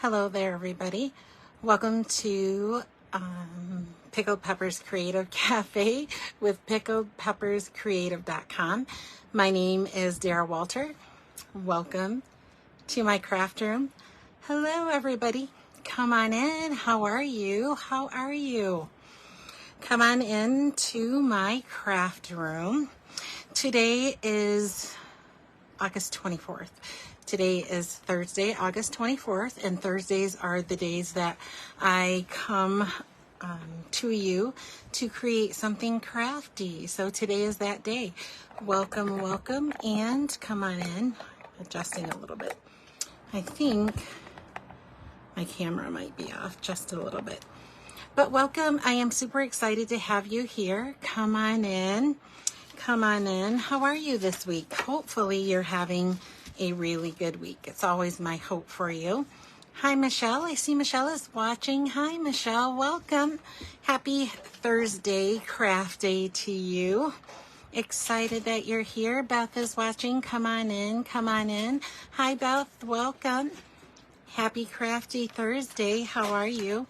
Hello there, everybody. Welcome to Pickled Peppers Creative Cafe with pickledpepperscreative.com. My name is Dara Walter. Welcome to my craft room. Hello, everybody. Come on in. How are you? How are you? Come on in to my craft room. Today is August 24th. Today is Thursday, August 24th, and Thursdays are the days that I come to you to create something crafty. So today is that day. Welcome, welcome, and come on in. Adjusting a little bit. I think my camera might be off just a little bit. But welcome. I am super excited to have you here. Come on in. Come on in. How are you this week? Hopefully you're having a really good week. It's always my hope for you. Hi, Michelle. I see Michelle is watching. Hi, Michelle. Welcome. Happy Thursday craft day to you. Excited that you're here. Beth is watching. Come on in. Come on in. Hi, Beth. Welcome. Happy crafty Thursday. How are you?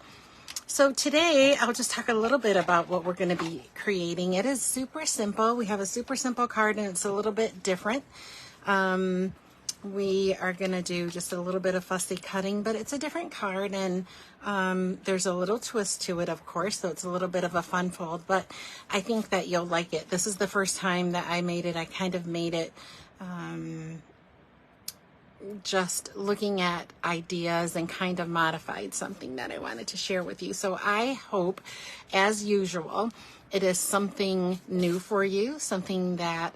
So today I'll just talk a little bit about what we're going to be creating. It is super simple. We have a super simple card and it's a little bit different. We are going to do just a little bit of fussy cutting, but it's a different card, and there's a little twist to it, of course, so it's a little bit of a fun fold, but I think that you'll like it. This is the first time that I made it. I kind of made it just looking at ideas and kind of modified something that I wanted to share with you. So I hope, as usual, it is something new for you, something that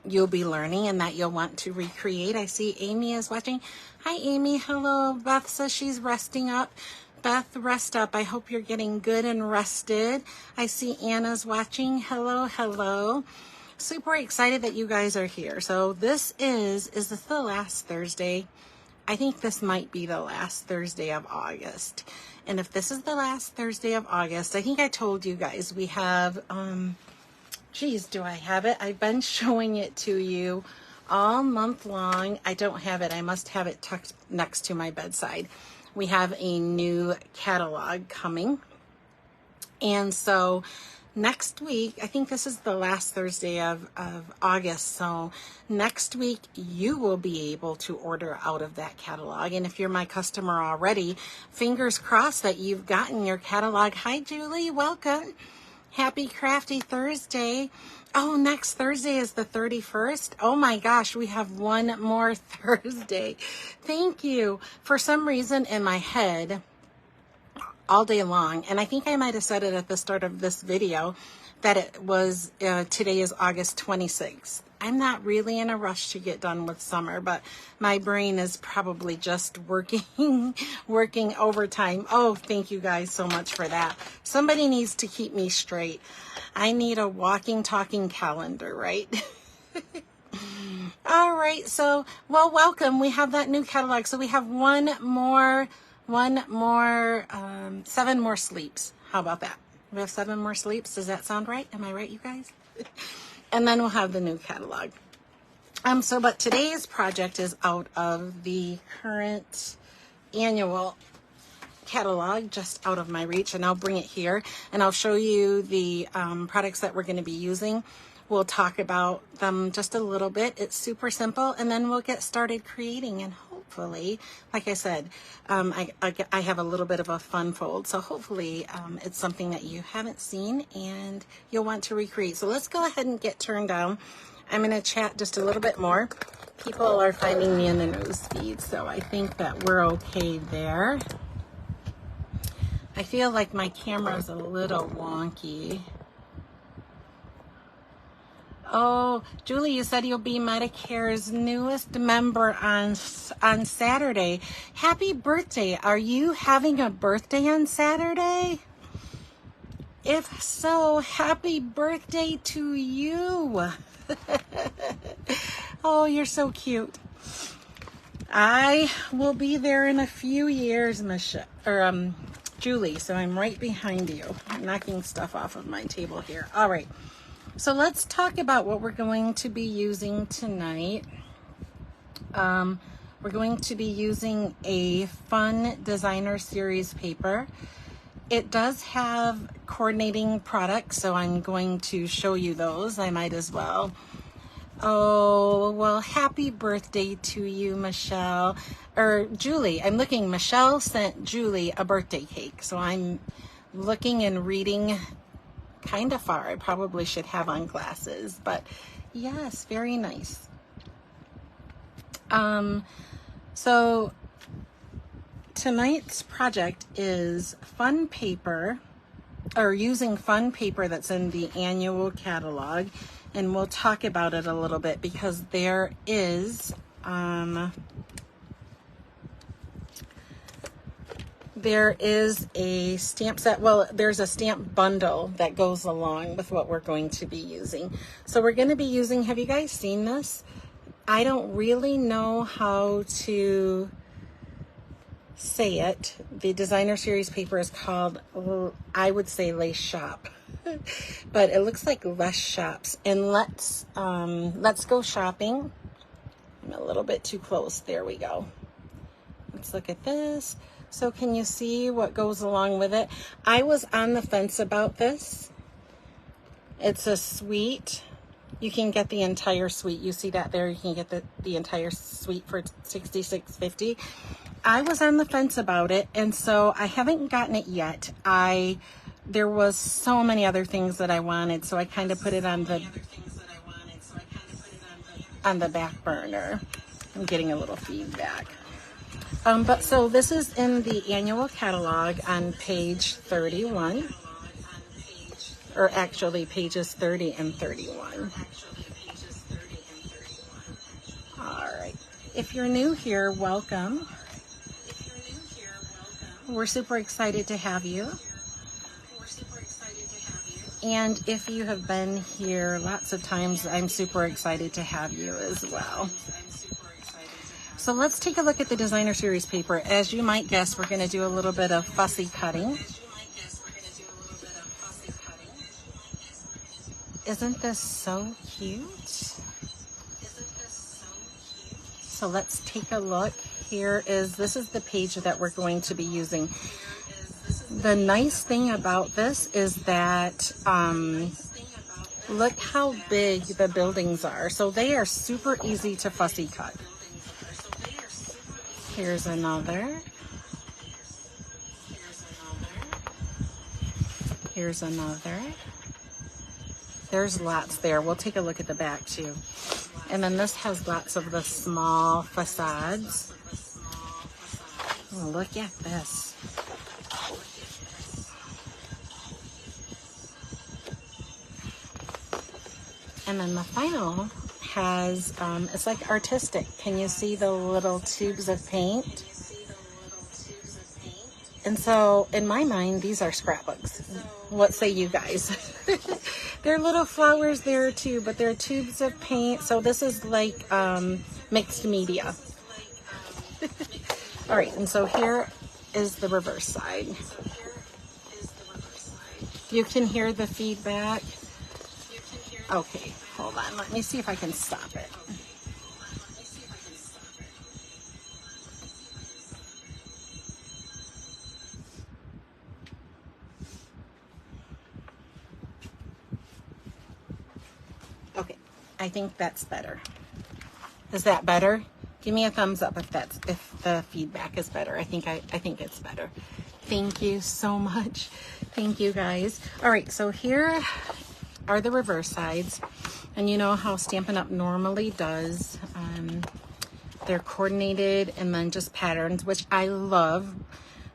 you'll be learning and that you'll want to recreate. I see Amy is watching. Hi, Amy. Hello. Beth says she's resting up. Beth, rest up. I hope you're getting good and rested. I see Anna's watching. Hello, hello. Super excited that you guys are here. So this is this the last Thursday? I think this might be the last Thursday of August. And if this is the last Thursday of August, I think I told you guys we have, geez, do I have it? I've been showing it to you all month long. I don't have it. I must have it tucked next to my bedside. We have a new catalog coming. And so next week, I think this is the last Thursday of August. So next week, you will be able to order out of that catalog. And if you're my customer already, fingers crossed that you've gotten your catalog. Hi, Julie. Welcome. Happy Crafty Thursday. Oh, next Thursday is the 31st. Oh my gosh, we have one more Thursday. Thank you. For some reason in my head, all day long, and I think I might have said it at the start of this video, that it was, today is August 26th. I'm not really in a rush to get done with summer, but my brain is probably just working overtime. Oh, thank you guys so much for that. Somebody needs to keep me straight. I need a walking, talking calendar, right? All right, so, well, welcome. We have that new catalog. So we have seven more sleeps. How about that? We have 7 more sleeps. Does that sound right? Am I right, you guys? And then we'll have the new catalog. But today's project is out of the current annual catalog, just out of my reach, and I'll bring it here and I'll show you the products that we're going to be using. We'll talk about them just a little bit. It's super simple, and then we'll get started creating, and hopefully, like I said, I have a little bit of a fun fold, so hopefully it's something that you haven't seen and you'll want to recreate. So let's go ahead and get turned down. I'm going to chat just a little bit more. People are finding me in the news feed, so I think that we're okay there. I feel like my camera's a little wonky. Oh, Julie, you said you'll be Medicare's newest member on Saturday. Happy birthday. Are you having a birthday on Saturday? If so, happy birthday to you. Oh, you're so cute. I will be there in a few years, Julie, so I'm right behind you. I'm knocking stuff off of my table here. All right. So let's talk about what we're going to be using tonight. We're going to be using a Fun Designer Series paper. It does have coordinating products, so I'm going to show you those. I might as well. Oh, well, happy birthday to you, Michelle. Or Julie. I'm looking. Michelle sent Julie a birthday cake. So I'm looking and reading kind of far. I probably should have on glasses. But yes, very nice. So tonight's project is fun paper, or using fun paper that's in the annual catalog. And we'll talk about it a little bit because there is a stamp set. Well, there's a stamp bundle that goes along with what we're going to be using. So we're going to be using, have you guys seen this? I don't really know how to say it. The designer series paper is called, I would say, Lace Shop. But it looks like less shops. And let's go shopping. I'm a little bit too close. There we go. Let's look at this. So can you see what goes along with it? I was on the fence about this. It's a suite. You can get the entire suite. You see that there? You can get the entire suite for $66.50. I was on the fence about it, and so I haven't gotten it yet. There was so many other things that I wanted, so I kind of put it on the back burner. I'm getting a little feedback. But so this is in the annual catalog on page 31, or actually pages 30 and 31. All right. If you're new here, welcome. We're super excited to have you. And if you have been here lots of times, I'm super excited to have you as well. So let's take a look at the designer series paper. As you might guess, we're going to do a little bit of fussy cutting. Isn't this so cute? So let's take a look. This is the page that we're going to be using. The nice thing about this is that, look how big the buildings are. So they are super easy to fussy cut. Here's another. Here's another. There's lots there. We'll take a look at the back too. And then this has lots of the small facades. Oh, look at this. And then the final has, it's like artistic. Can you see the little tubes of paint? And so in my mind, these are scrapbooks. What say you guys? There are little flowers there too, but they're tubes of paint. So this is like mixed media. All right, and so here is the reverse side. You can hear the feedback. Okay, hold on. Let me see if I can stop it. Okay, I think that's better. Is that better? Give me a thumbs up if the feedback is better. I think it's better. Thank you so much. Thank you guys. All right, so here are the reverse sides, and you know how Stampin' Up! Normally does. They're coordinated and then just patterns, which I love.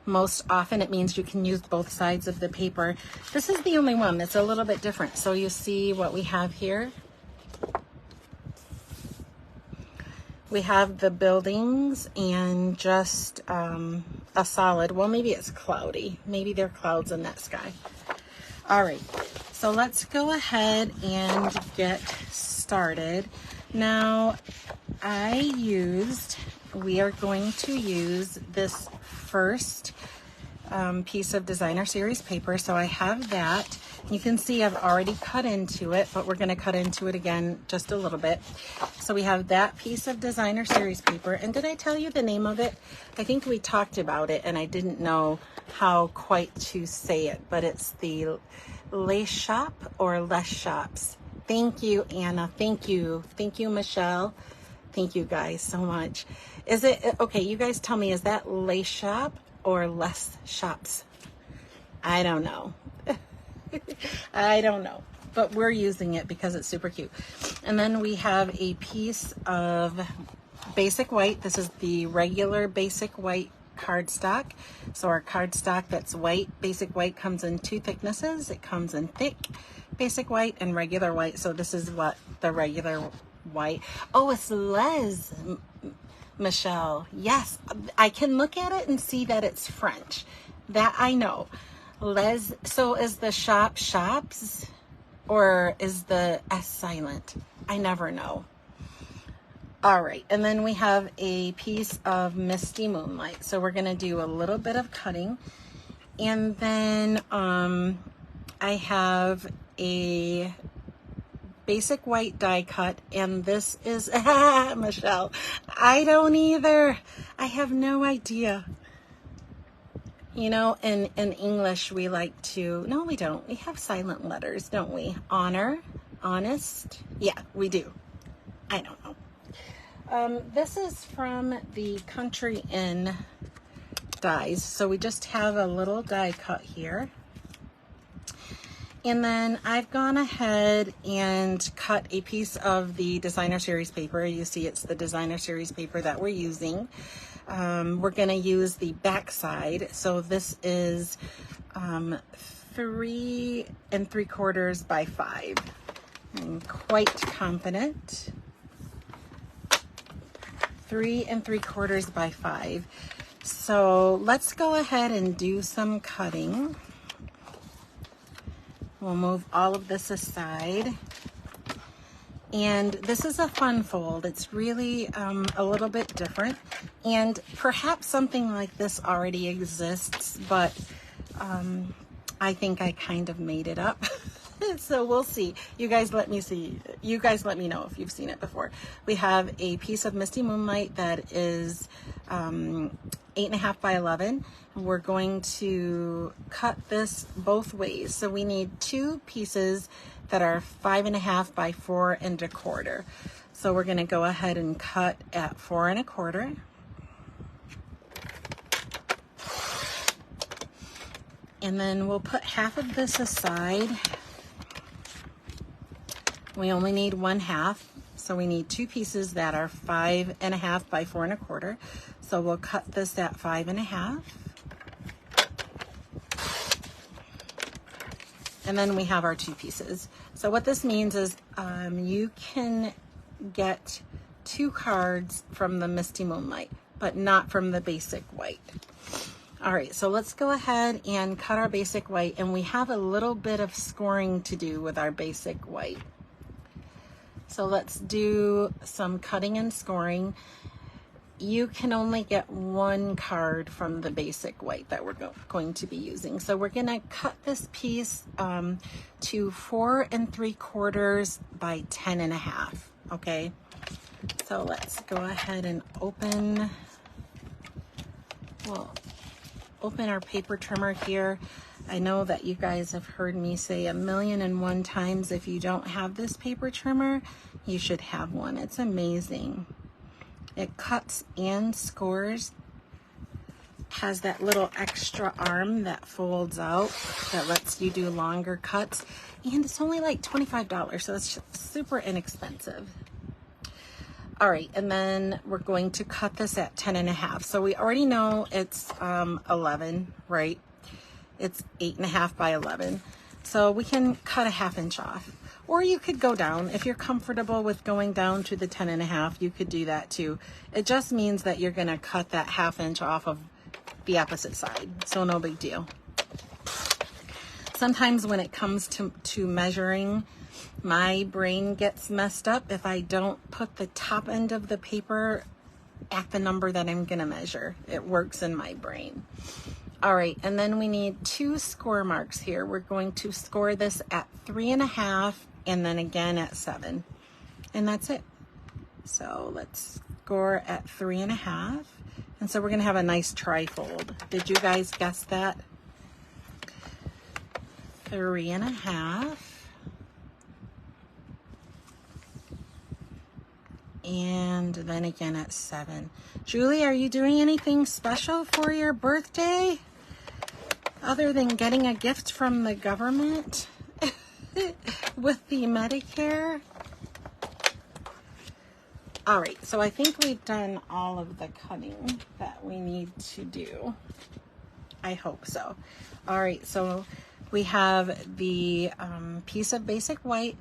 Most often it means you can use both sides of the paper. This is the only one that's a little bit different. So you see what we have here. We have the buildings and just a solid. Well, maybe it's cloudy. Maybe there are clouds in that sky. All right, so let's go ahead and get started. Now, we are going to use this first piece of designer series paper. So I have that. You can see I've already cut into it, but we're going to cut into it again just a little bit. So we have that piece of designer series paper. And did I tell you the name of it? I think we talked about it and I didn't know how quite to say it, but it's the Les Shop or Les Shops. Thank you, Anna. Thank you. Thank you, Michelle. Thank you guys so much. Is it, okay, you guys tell me, is that Les Shop or Les Shops? I don't know. I don't know, but we're using it because it's super cute. And then we have a piece of basic white. This is the regular basic white cardstock. So our cardstock that's white, basic white, comes in two thicknesses. It comes in thick basic white and regular white. So this is what the regular white. Oh, it's Les, Michelle. Yes, I can look at it and see that it's French. That I know. Les, so is the shop shops or is the S silent? I never know. All right, and then we have a piece of Misty Moonlight. So we're gonna do a little bit of cutting. And then I have a basic white die cut, and this is, Michelle, I don't either. I have no idea. You know, in English, we like to, no, we don't. We have silent letters, don't we? Honor, honest. Yeah, we do. I don't know. This is from the Country Inn dies. So we just have a little die cut here. And then I've gone ahead and cut a piece of the designer series paper. You see it's the designer series paper that we're using. We're going to use the back side. So this is 3 3/4 by 5. I'm quite confident. 3 3/4 by 5. So let's go ahead and do some cutting. We'll move all of this aside. And this is a fun fold. It's really a little bit different. And perhaps something like this already exists, but I think I kind of made it up. So we'll see. You guys let me see. You guys let me know if you've seen it before. We have a piece of Misty Moonlight that is 8.5 by 11. We're going to cut this both ways. So we need two pieces that are 5.5 by 4 1/4. So we're going to go ahead and cut at 4 1/4. And then we'll put half of this aside. We only need 1/2. So we need two pieces that are 5.5 by 4 1/4. So we'll cut this at 5.5. And then we have our two pieces. So what this means is you can get 2 cards from the Misty Moonlight, but not from the basic white. All right, so let's go ahead and cut our basic white, and we have a little bit of scoring to do with our basic white. So let's do some cutting and scoring. You can only get 1 card from the basic white that we're going to be using. So we're gonna cut this piece to 4 3/4 by 10.5, okay? So let's go ahead and open our paper trimmer here. I know that you guys have heard me say 1,000,001 times, if you don't have this paper trimmer, you should have one. It's amazing. It cuts and scores, has that little extra arm that folds out that lets you do longer cuts, and it's only like $25, so it's super inexpensive. All right, and then we're going to cut this at 10.5. So we already know it's 11, right? It's 8.5 by 11. So we can cut a 1/2 inch off. Or you could go down. If you're comfortable with going down to the 10.5, you could do that too. It just means that you're gonna cut that 1/2 inch off of the opposite side. So no big deal. Sometimes when it comes to measuring, my brain gets messed up if I don't put the top end of the paper at the number that I'm gonna measure. It works in my brain. All right, and then we need 2 score marks here. We're going to score this at 3.5 and then again at 7. And that's it. So let's score at 3.5. And so we're gonna have a nice trifold. Did you guys guess that? 3.5. And then again at 7. Julie, are you doing anything special for your birthday other than getting a gift from the government with the Medicare? All right, so I think we've done all of the cutting that we need to do. I hope so. All right, so we have the piece of basic white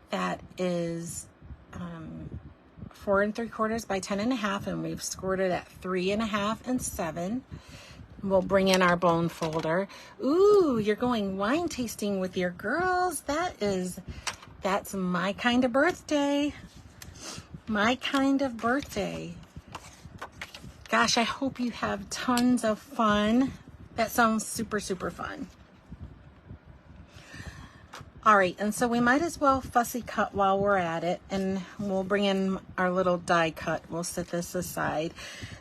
that is 4 3/4 by 10.5, and we've scored it at 3.5 and 7. We'll bring in our bone folder. Ooh, you're going wine tasting with your girls. That's my kind of birthday. My kind of birthday. Gosh, I hope you have tons of fun. That sounds super, super fun. All right, and so we might as well fussy cut while we're at it, and we'll bring in our little die cut. We'll set this aside.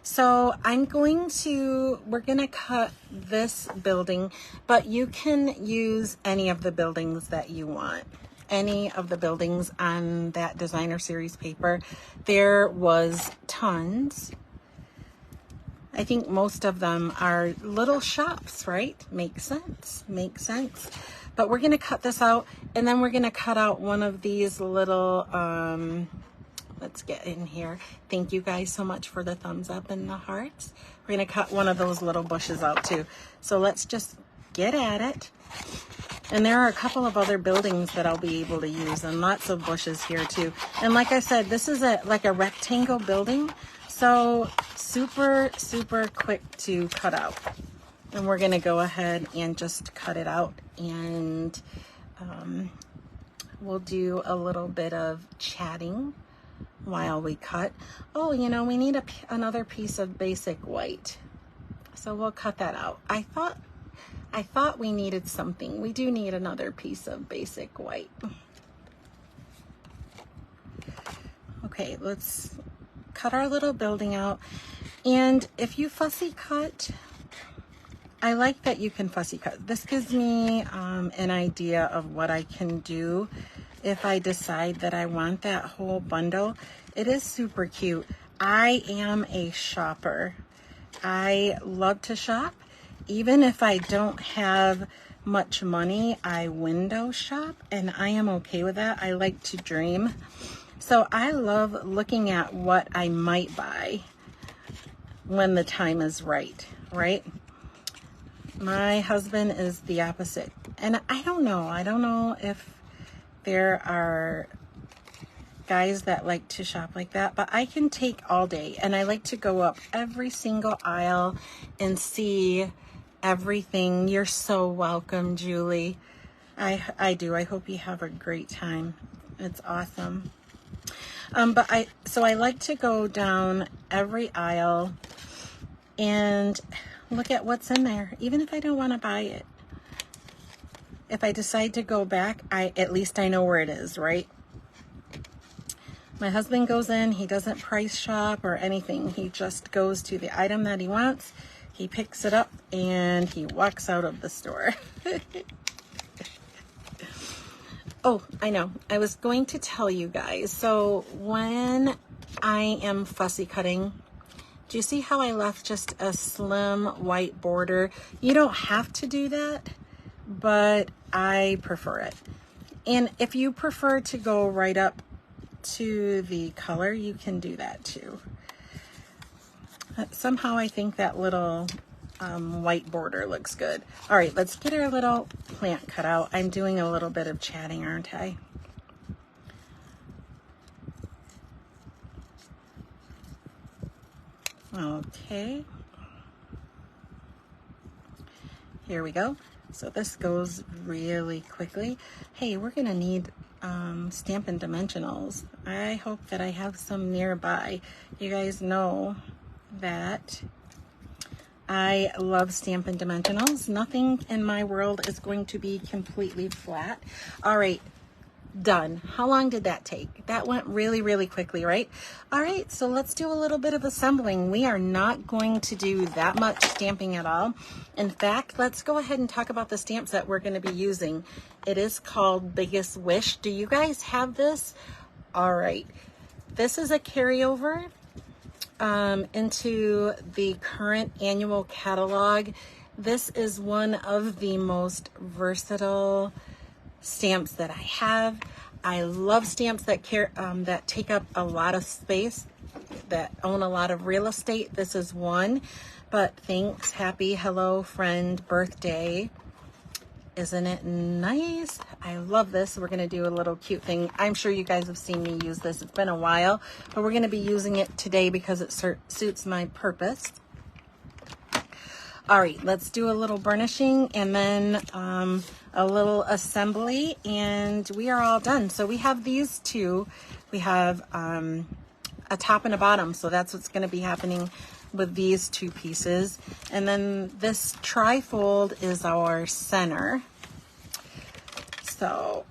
So we're gonna cut this building, but you can use any of the buildings that you want. Any of the buildings on that designer series paper. There was tons. I think most of them are little shops, right? Makes sense, makes sense. But we're gonna cut this out, and then we're gonna cut out one of these little, let's get in here. Thank you guys so much for the thumbs up and the hearts. We're gonna cut one of those little bushes out too. So let's just get at it. And there are a couple of other buildings that I'll be able to use, and lots of bushes here too. And like I said, this is like a rectangle building, so super, super quick to cut out. And we're gonna go ahead and just cut it out, and we'll do a little bit of chatting while we cut. Oh, you know, we need another piece of basic white, so we'll cut that out. I thought we needed something. We do need another piece of basic white. Okay, let's cut our little building out. And if you fussy cut, I like that you can fussy cut. This gives me an idea of what I can do if I decide that I want that whole bundle. It is super cute. I am a shopper. I love to shop. Even if I don't have much money, I window shop, and I am okay with that. I like to dream. So I love looking at what I might buy when the time is right, right? My husband is the opposite. And I don't know if there are guys that like to shop like that, but I can take all day, and I like to go up every single aisle and see everything. You're so welcome, Julie. I do. I hope you have a great time. It's awesome. So I like to go down every aisle and look at what's in there, even if I don't want to buy it. If I decide to go back, at least I know where it is, right? My husband goes in, he doesn't price shop or anything. He just goes to the item that he wants, he picks it up, and he walks out of the store. Oh, I know. I was going to tell you guys. So when I am fussy cutting, do you see how I left just a slim white border? You don't have to do that, but I prefer it. And if you prefer to go right up to the color, you can do that too. Somehow I think that little white border looks good. All right, let's get our little plant cut out. I'm doing a little bit of chatting, aren't I? Okay. Here we go. So this goes really quickly. Hey, we're gonna need Stampin' Dimensionals. I hope that I have some nearby. You guys know that I love Stampin' Dimensionals. Nothing in my world is going to be completely flat. All right, done. How long did that take? That went really, really quickly, right? All right, so let's do a little bit of assembling. We are not going to do that much stamping at all. In fact, let's go ahead and talk about the stamps that we're going to be using. It is called Biggest Wish. Do you guys have this? All right, this is a carryover into the current annual catalog. This is one of the most versatile stamps that I have. I love stamps that that take up a lot of space, that own a lot of real estate. This is one. But thanks, happy, hello, friend, birthday. Isn't it nice? I love this. We're going to do a little cute thing. I'm sure you guys have seen me use this. It's been a while, but we're going to be using it today because it suits my purpose. All right, let's do a little burnishing and then a little assembly, and we are all done. So we have these two. We have a top and a bottom, so that's what's going to be happening with these two pieces. And then this trifold is our center. So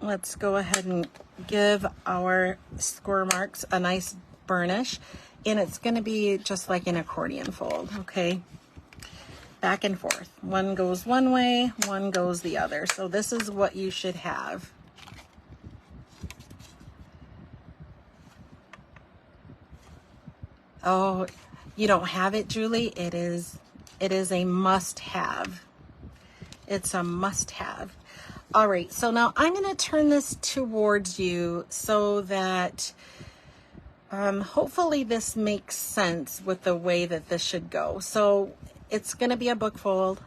let's go ahead and give our score marks a nice burnish, and it's going to be just like an accordion fold, okay? Back and forth. One goes one way, one goes the other. So this is what you should have. Oh, you don't have it, Julie? It is a must-have. It's a must-have. All right, so now I'm going to turn this towards you so that hopefully this makes sense with the way that this should go. So it's going to be a book fold.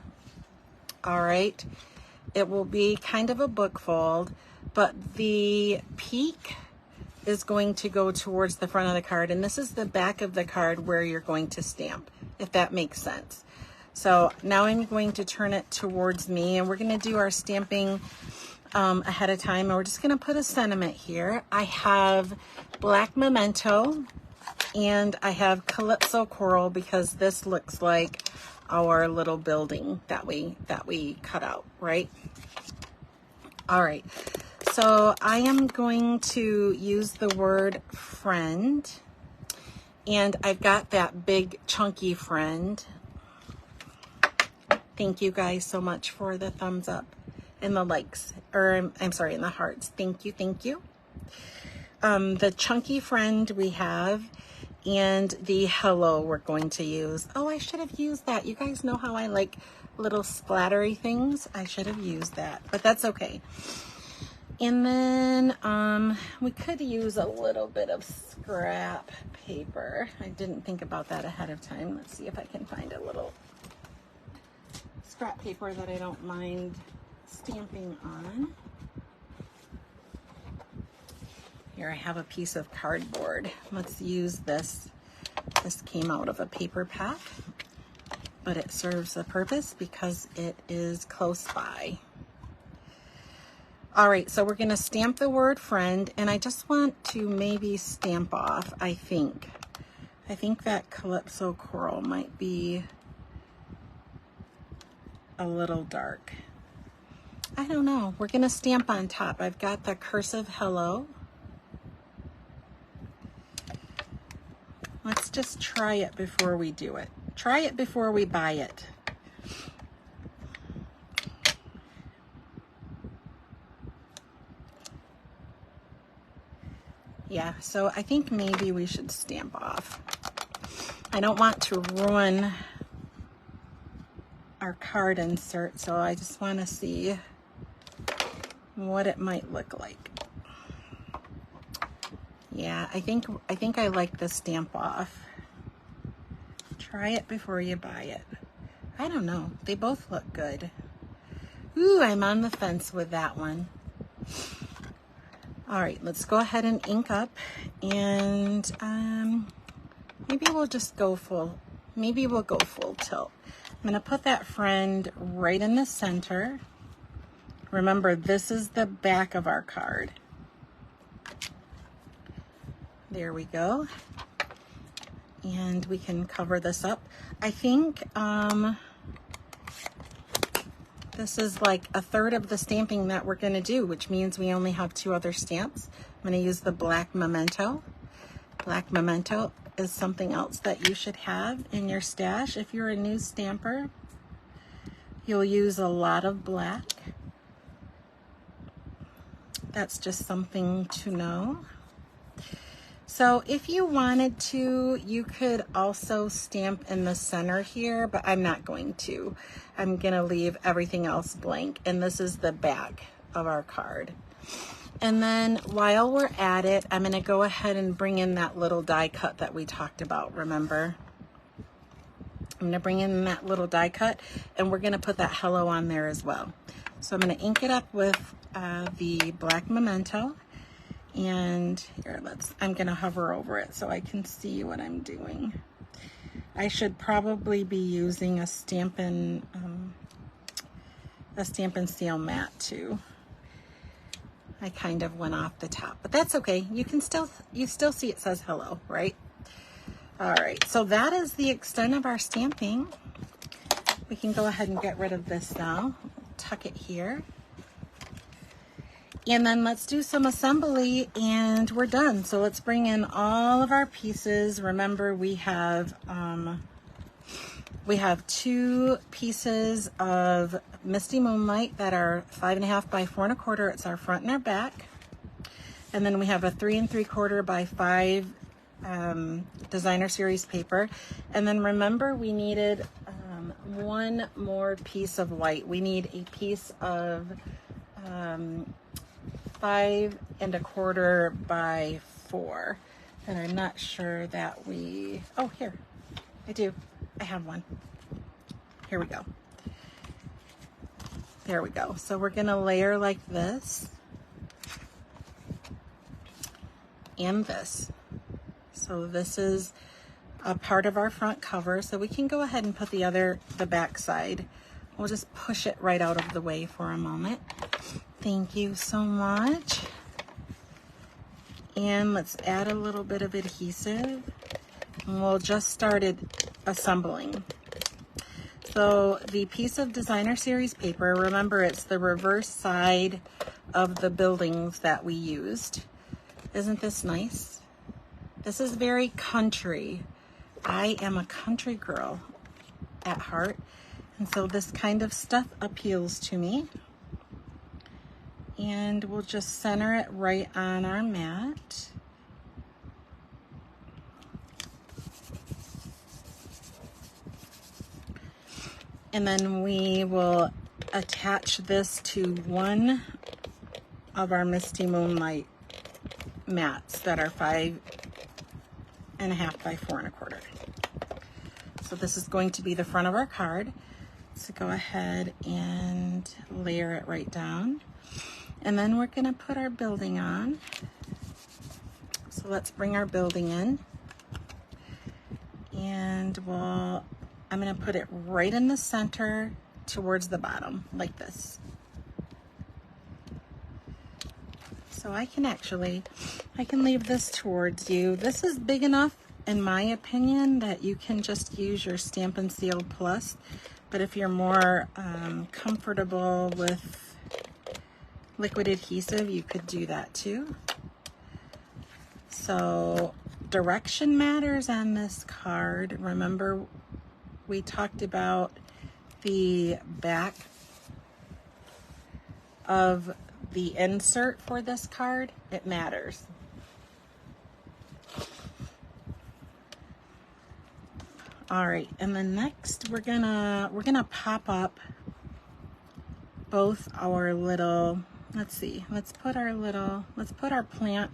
All right, it will be kind of a book fold, but the peak is going to go towards the front of the card, and this is the back of the card where you're going to stamp, if that makes sense. So now I'm going to turn it towards me, and we're going to do our stamping ahead of time, and we're just going to put a sentiment here. I have Black Memento and I have Calypso Coral because this looks like our little building that we cut out, right? All right. So I am going to use the word friend, and I've got that big chunky friend. Thank you guys so much for the thumbs up and the likes, or I'm sorry, and the hearts. Thank you, thank you. The chunky friend we have, and the hello we're going to use. Oh, I should have used that. You guys know how I like little splattery things. I should have used that, but that's okay. And then we could use a little bit of scrap paper. I didn't think about that ahead of time. Let's see if I can find a little scrap paper that I don't mind stamping on. Here I have a piece of cardboard. Let's use this. This came out of a paper pack, but it serves a purpose because it is close by. All right, so we're going to stamp the word friend, and I just want to maybe stamp off, I think that Calypso Coral might be a little dark. I don't know. We're going to stamp on top. I've got the cursive hello. Let's just try it before we do it. Try it before we buy it. Yeah, so I think maybe we should stamp off. I don't want to ruin our card insert, so I just want to see what it might look like. Yeah, I think I like the stamp off. Try it before you buy it. I don't know. They both look good. Ooh, I'm on the fence with that one. All right, let's go ahead and ink up, and maybe we'll just go full. Maybe we'll go full tilt. I'm gonna put that friend right in the center. Remember, this is the back of our card. There we go. And we can cover this up. I think this is like a third of the stamping that we're going to do, which means we only have 2 other stamps. I'm going to use the black memento. Black memento is something else that you should have in your stash. If you're a new stamper, you'll use a lot of black. That's just something to know. So if you wanted to, you could also stamp in the center here, but I'm not going to. I'm going to leave everything else blank. And this is the back of our card. And then while we're at it, I'm going to go ahead and bring in that little die cut that we talked about, remember? I'm going to bring in that little die cut, and we're going to put that hello on there as well. So I'm going to ink it up with the black memento. And here, I'm going to hover over it so I can see what I'm doing. I should probably be using a Stampin' Seal mat too. I kind of went off the top, but that's okay. You still see it says hello, right? All right, so that is the extent of our stamping. We can go ahead and get rid of this now. Tuck it here. And then let's do some assembly and we're done. So let's bring in all of our pieces. Remember, we have 2 pieces of Misty Moonlight that are 5.5 by 4 1/4. It's our front and our back. And then we have a 3 3/4 by 5 designer series paper. And then remember, we needed 1 more piece of white. We need a piece of 5 1/4 by 4. And I'm not sure that we, oh, here, I have one. Here we go. There we go. So we're gonna layer like this and this. So this is a part of our front cover. So we can go ahead and put the back side. We'll just push it right out of the way for a moment. Thank you so much. And let's add a little bit of adhesive. And we'll just start assembling. So the piece of designer series paper, remember it's the reverse side of the buildings that we used. Isn't this nice? This is very country. I am a country girl at heart. And so this kind of stuff appeals to me. And we'll just center it right on our mat. And then we will attach this to one of our Misty Moonlight mats that are 5.5 by 4 1/4. So this is going to be the front of our card. So go ahead and layer it right down. And then we're going to put our building on. So let's bring our building in. And I'm going to put it right in the center towards the bottom, like this. So I can leave this towards you. This is big enough, in my opinion, that you can just use your Stampin' Seal Plus. But if you're more comfortable with liquid adhesive, you could do that too. So direction matters on this card. Remember, we talked about the back of the insert for this card. It matters. All right, and then next we're gonna pop up both our little, let's put our plant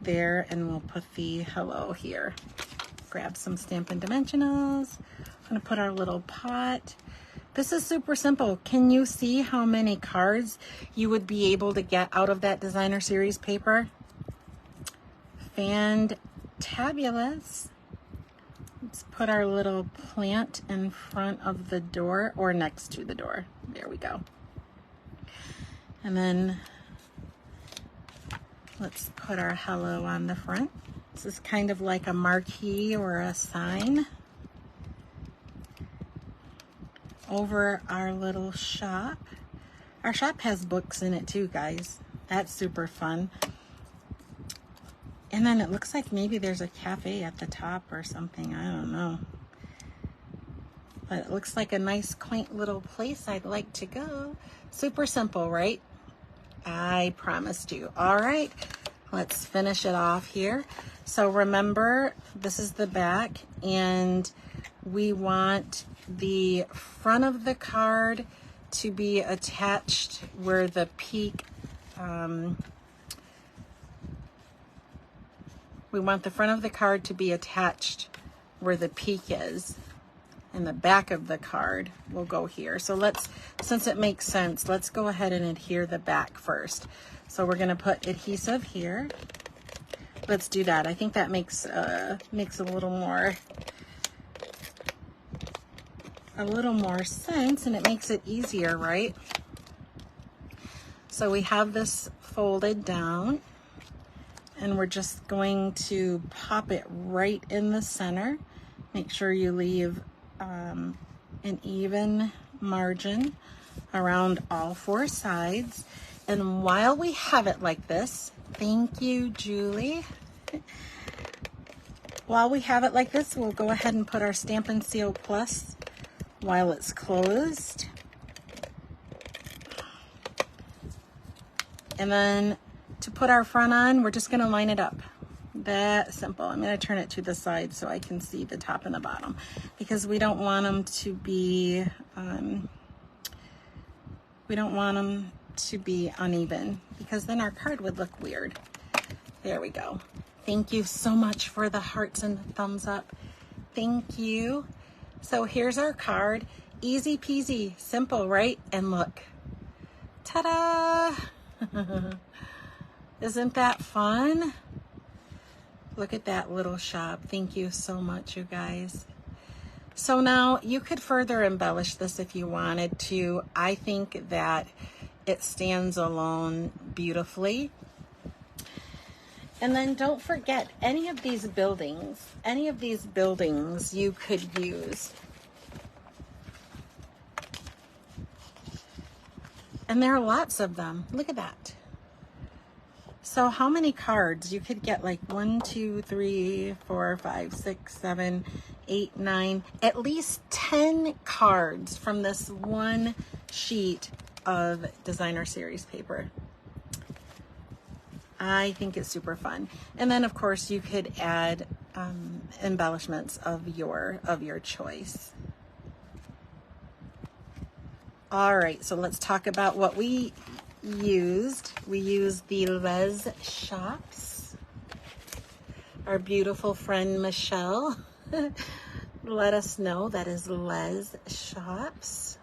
there, and we'll put the hello here. Grab some Stampin' Dimensionals. I'm gonna put our little pot. This is super simple. Can you see how many cards you would be able to get out of that designer series paper? Fantabulous. Let's put our little plant in front of the door or next to the door. There we go. And then let's put our hello on the front. This is kind of like a marquee or a sign over our little shop. Our shop has books in it too, guys. That's super fun. And then it looks like maybe there's a cafe at the top or something. I don't know. But it looks like a nice, quaint little place I'd like to go. Super simple, right? I promised you. All right, let's finish it off here. So remember, this is the back, and we want the front of the card to be attached where the peak, we want the front of the card to be attached where the peak is, and the back of the card will go here. So let's, since it makes sense, let's go ahead and adhere the back first. So we're gonna put adhesive here. Let's do that. I think that makes a little more sense, and it makes it easier, right? So we have this folded down, and we're just going to pop it right in the center. Make sure you leave an even margin around all four sides. And while we have it like this, thank you, Julie. While we have it like this, we'll go ahead and put our Stampin' Seal Plus while it's closed. And then to put our front on, we're just gonna line it up. That simple. I'm gonna turn it to the side so I can see the top and the bottom, because we don't want them to be, uneven, because then our card would look weird. There we go. Thank you so much for the hearts and thumbs up. Thank you. So here's our card. Easy peasy, simple, right? And look, ta-da! Isn't that fun? Look at that little shop. Thank you so much, you guys. So now you could further embellish this if you wanted to. I think that it stands alone beautifully. And then don't forget, any of these buildings you could use. And there are lots of them. Look at that. So how many cards? You could get like 1, 2, 3, 4, 5, 6, 7, 8, 9, at least 10 cards from this one sheet of designer series paper. I think it's super fun. And then of course you could add embellishments of your choice. All right, so let's talk about what we used. We used the Les Shops. Our beautiful friend Michelle let us know that is Les Shops.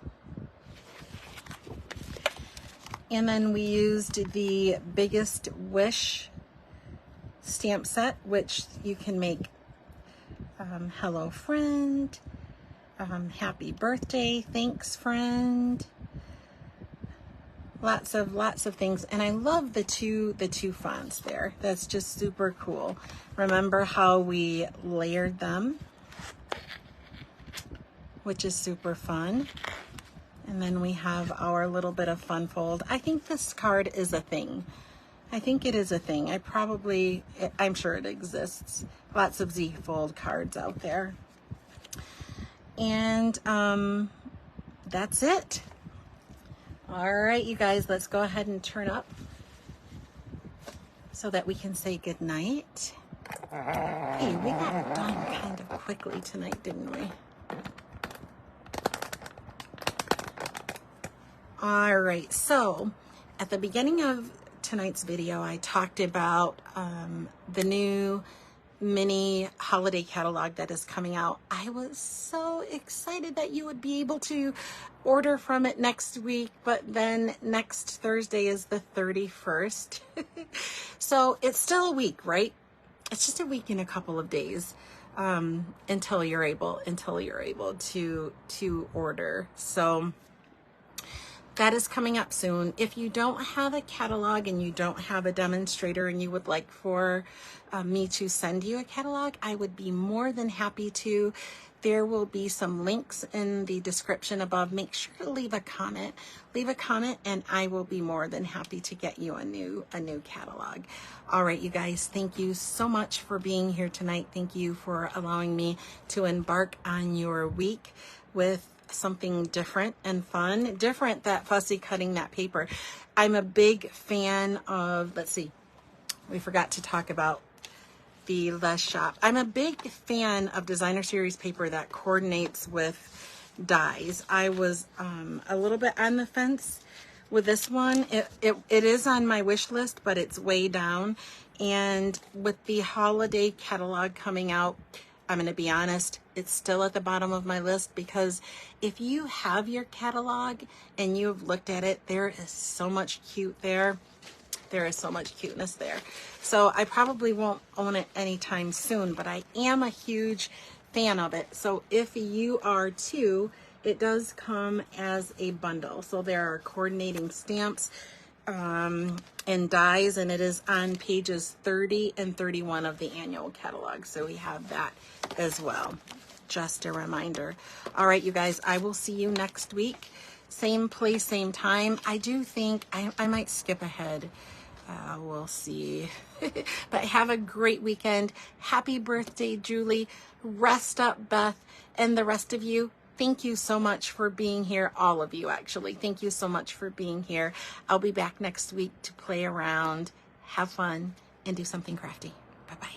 And then we used the Biggest Wish stamp set, which you can make hello friend, happy birthday, thanks friend, lots of things. And I love the two fonts there. That's just super cool. Remember how we layered them, which is super fun. And then we have our little bit of fun fold. I think this card is a thing. I think it is a thing. I'm sure it exists. Lots of Z fold cards out there. And that's it. All right, you guys, let's go ahead and turn up so that we can say good night. Hey, we got done kind of quickly tonight, didn't we? All right, so at the beginning of tonight's video, I talked about the new mini holiday catalog that is coming out. I was so excited that you would be able to order from it next week, but then next Thursday is the 31st. So it's still a week, right? It's just a week and a couple of days until you're able to order. So that is coming up soon. If you don't have a catalog and you don't have a demonstrator and you would like for me to send you a catalog, I would be more than happy to. There will be some links in the description above. Make sure to leave a comment. Leave a comment and I will be more than happy to get you a new catalog. All right, you guys, thank you so much for being here tonight. Thank you for allowing me to embark on your week with something different and fun. Different, that fussy cutting that paper. I'm a big fan of, let's see, we forgot to talk about the Les Shop. I'm a big fan of designer series paper that coordinates with dies. I was a little bit on the fence with this one. It is on my wish list, but it's way down. And with the holiday catalog coming out, I'm going to be honest, it's still at the bottom of my list, because if you have your catalog and you've looked at it, there is so much cute there. There is so much cuteness there. So I probably won't own it anytime soon, but I am a huge fan of it. So if you are too, it does come as a bundle. So there are coordinating stamps and dies, and it is on pages 30 and 31 of the annual catalog. So we have that as well. Just a reminder. All right, you guys, I will see you next week. Same place, same time. I do think I might skip ahead. We'll see. But have a great weekend. Happy birthday, Julie. Rest up, Beth, and the rest of you. Thank you so much for being here. All of you, actually. Thank you so much for being here. I'll be back next week to play around, have fun, and do something crafty. Bye-bye.